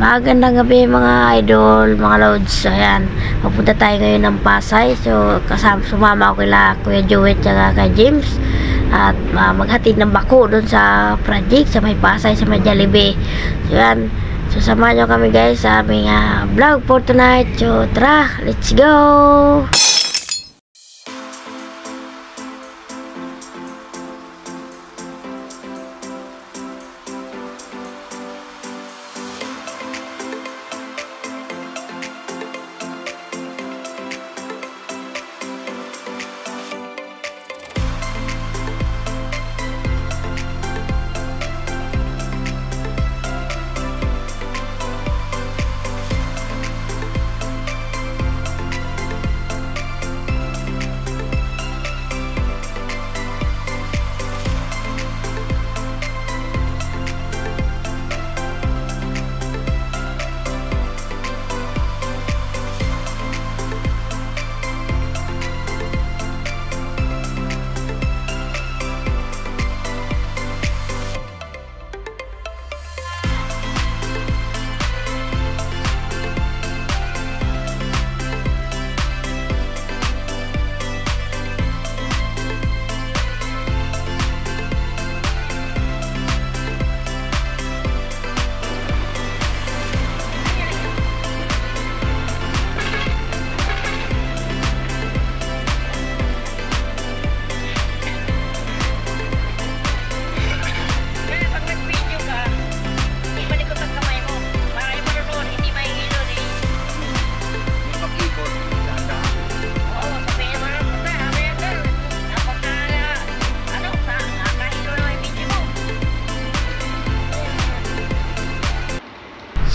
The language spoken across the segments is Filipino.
Magandang gabi mga idol, mga loads. So ayan, papunta tayo ngayon ng Pasay. So sumama ako kila Kuya Joey at kay James. At maghatid ng bako doon sa project sa may Pasay, sa may Jollibee. So ayan, so samahan nyo kami guys sa aming vlog for tonight. So tara, let's go!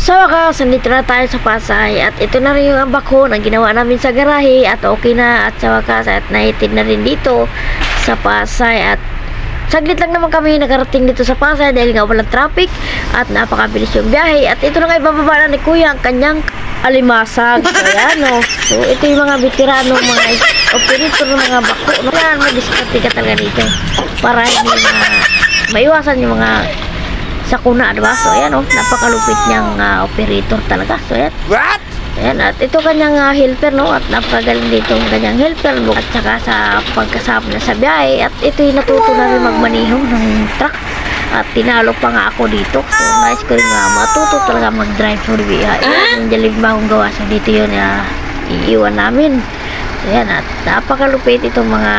So wakas, nandito na tayo sa Pasay at ito na rin yung ambako na ginawa namin sa garahe at okay na at sa wakas at naitid na rin dito sa Pasay at saglit lang naman kami nakarating dito sa Pasay dahil nga walang traffic at napakabilis yung biyahe at ito na nga ibababa na ni Kuya ang kanyang alimasag. Ayan o. So ito yung mga veterano, mga operator ng mga bako. Ayan, madiskarte ka talaga dito para hindi maiwasan yung mga sakuna, diba? So ayan o, napakalupit niyang operator talaga. So ayan. What? Ayan, at ito kanyang helper, no? At napakagaling dito ang kanyang helper, no? At saka sa pagkasama na sa biyahe. At ito yung natuto na rin magmaniho ng truck. At tinalo pa nga ako dito. So nice ko rin nga matuto talaga mag-drive for biyahe. Yung Jollibee bagong gawa. So dito yun iiwan namin. So ayan, at napakalupit itong mga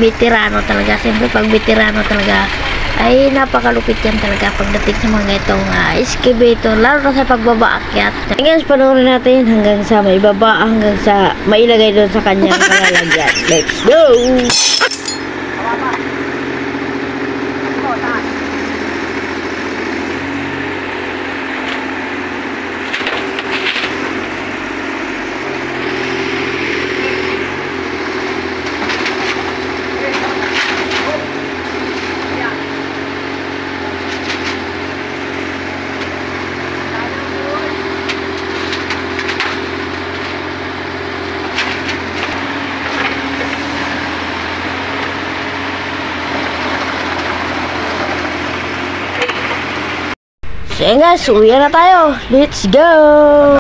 veterano talaga. Siyempre pag veterano talaga ay napakalupit yan talaga pagdating sa mga itong excavator, lalo na sa pagbaba akyat. Ngayon panoorin natin hanggang sa may baba, hanggang sa mailagay doon sa kanyang kalalagyan. Let's go! So guys, uwi na tayo. Let's go!